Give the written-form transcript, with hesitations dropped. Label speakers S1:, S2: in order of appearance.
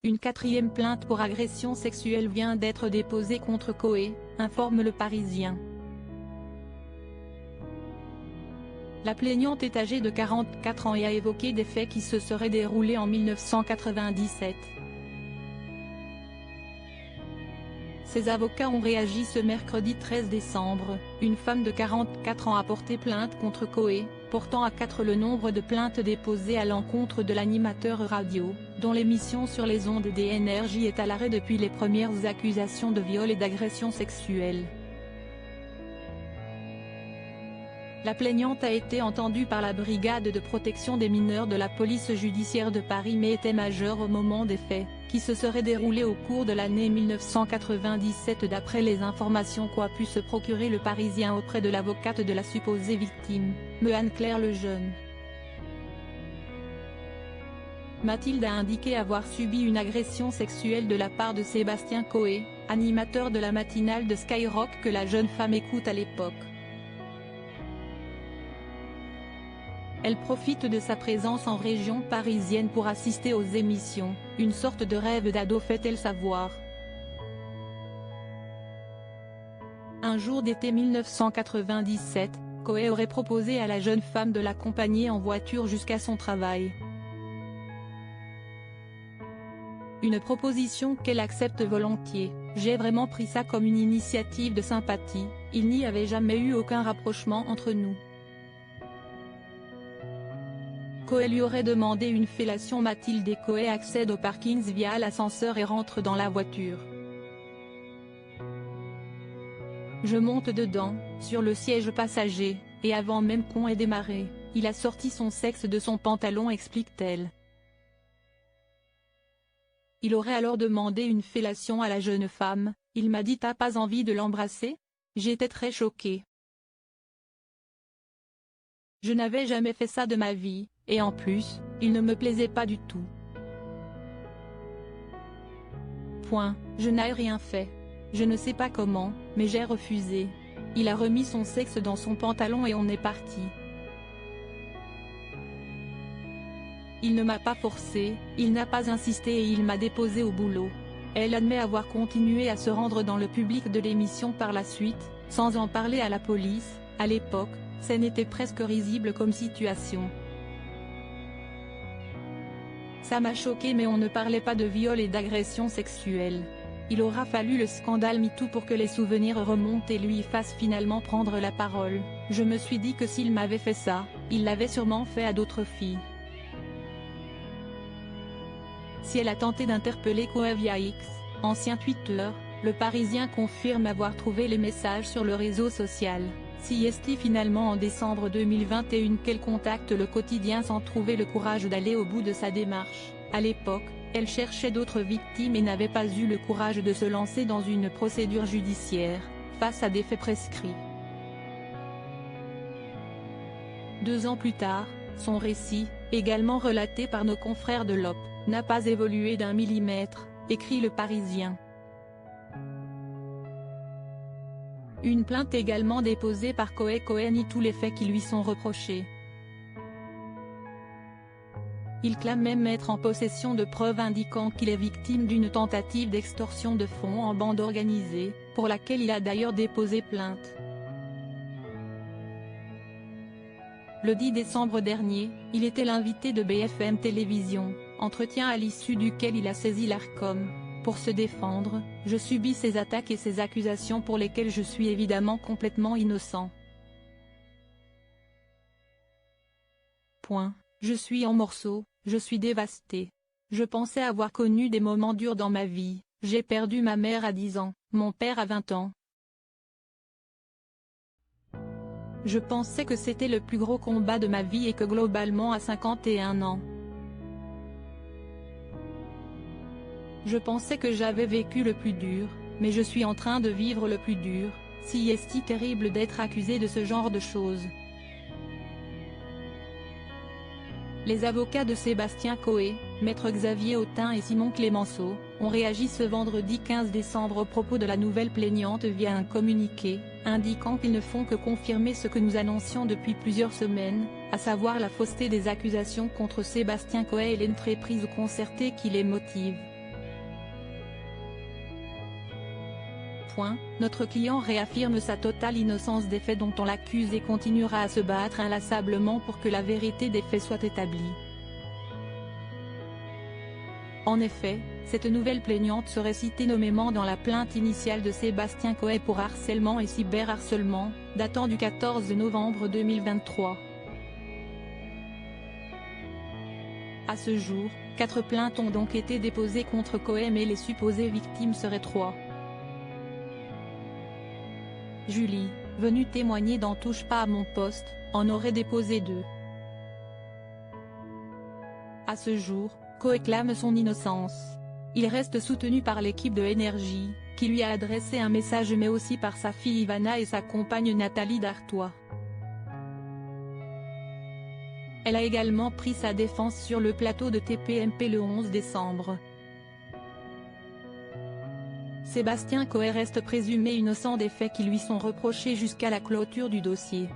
S1: Une quatrième plainte pour agression sexuelle vient d'être déposée contre Coé, informe Le Parisien. La plaignante est âgée de 44 ans et a évoqué des faits qui se seraient déroulés en 1997. Ses avocats ont réagi ce mercredi 13 décembre, une femme de 44 ans a porté plainte contre Coé, portant à 4 le nombre de plaintes déposées à l'encontre de l'animateur radio, dont l'émission sur les ondes d'Énergie est à l'arrêt depuis les premières accusations de viol et d'agression sexuelle. La plaignante a été entendue par la brigade de protection des mineurs de la police judiciaire de Paris mais était majeure au moment des faits, qui se seraient déroulés au cours de l'année 1997 d'après les informations qu'a pu se procurer Le Parisien auprès de l'avocate de la supposée victime, Anne-Claire Lejeune. Mathilde a indiqué avoir subi une agression sexuelle de la part de Sébastien Coé, animateur de la matinale de Skyrock que la jeune femme écoute à l'époque. Elle profite de sa présence en région parisienne pour assister aux émissions, une sorte de rêve d'ado fait-elle savoir. Un jour d'été 1997, Coé aurait proposé à la jeune femme de l'accompagner en voiture jusqu'à son travail. Une proposition qu'elle accepte volontiers. J'ai vraiment pris ça comme une initiative de sympathie, il n'y avait jamais eu aucun rapprochement entre nous. Coé lui aurait demandé une fellation. Mathilde et Coé accèdent au parking via l'ascenseur et rentrent dans la voiture. Je monte dedans, sur le siège passager, et avant même qu'on ait démarré, il a sorti son sexe de son pantalon, explique-t-elle. Il aurait alors demandé une fellation à la jeune femme, il m'a dit « T'as pas envie de l'embrasser ?» J'étais très choquée. Je n'avais jamais fait ça de ma vie, et en plus, il ne me plaisait pas du tout. Je n'ai rien fait. Je ne sais pas comment, mais j'ai refusé. Il a remis son sexe dans son pantalon et on est parti. Il ne m'a pas forcé, il n'a pas insisté et il m'a déposé au boulot. Elle admet avoir continué à se rendre dans le public de l'émission par la suite, sans en parler à la police. À l'époque, ça n'était presque risible comme situation. Ça m'a choqué mais on ne parlait pas de viol et d'agression sexuelle. Il aura fallu le scandale MeToo pour que les souvenirs remontent et lui fassent finalement prendre la parole. Je me suis dit que s'il m'avait fait ça, il l'avait sûrement fait à d'autres filles. Si elle a tenté d'interpeller Coé via X, ancien Twitter, Le Parisien confirme avoir trouvé les messages sur le réseau social. Si est finalement en décembre 2021 qu'elle contacte le quotidien sans trouver le courage d'aller au bout de sa démarche. À l'époque, elle cherchait d'autres victimes et n'avait pas eu le courage de se lancer dans une procédure judiciaire, face à des faits prescrits. 2 ans plus tard, son récit, également relaté par nos confrères de l'Op, n'a pas évolué d'1 millimètre, écrit Le Parisien. Une plainte également déposée par Coé. Coé nie tous les faits qui lui sont reprochés. Il clame même être en possession de preuves indiquant qu'il est victime d'une tentative d'extorsion de fonds en bande organisée, pour laquelle il a d'ailleurs déposé plainte. Le 10 décembre dernier, il était l'invité de BFM Télévision, entretien à l'issue duquel il a saisi l'Arcom. Pour se défendre, je subis ces attaques et ces accusations pour lesquelles je suis évidemment complètement innocent. Je suis en morceaux, je suis dévasté. Je pensais avoir connu des moments durs dans ma vie, j'ai perdu ma mère à 10 ans, mon père à 20 ans. Je pensais que c'était le plus gros combat de ma vie et que globalement à 51 ans. Je pensais que j'avais vécu le plus dur, mais je suis en train de vivre le plus dur. Si est terrible d'être accusé de ce genre de choses. Les avocats de Sébastien Coé, Maître Xavier Autain et Simon Clémenceau, ont réagi ce vendredi 15 décembre au propos de la nouvelle plaignante via un communiqué, indiquant qu'ils ne font que confirmer ce que nous annoncions depuis plusieurs semaines, à savoir la fausseté des accusations contre Sébastien Coé et l'entreprise concertée qui les motive. Notre client réaffirme sa totale innocence des faits dont on l'accuse et continuera à se battre inlassablement pour que la vérité des faits soit établie. En effet, cette nouvelle plaignante serait citée nommément dans la plainte initiale de Sébastien Coe pour harcèlement et cyberharcèlement, datant du 14 novembre 2023. À ce jour, 4 plaintes ont donc été déposées contre Coe mais les supposées victimes seraient 3. Julie, venue témoigner dans Touche pas à mon poste, en aurait déposé 2. À ce jour, Coe clame son innocence. Il reste soutenu par l'équipe de Énergie, qui lui a adressé un message mais aussi par sa fille Ivana et sa compagne Nathalie Dartois. Elle a également pris sa défense sur le plateau de TPMP le 11 décembre. Sébastien Coe reste présumé innocent des faits qui lui sont reprochés jusqu'à la clôture du dossier.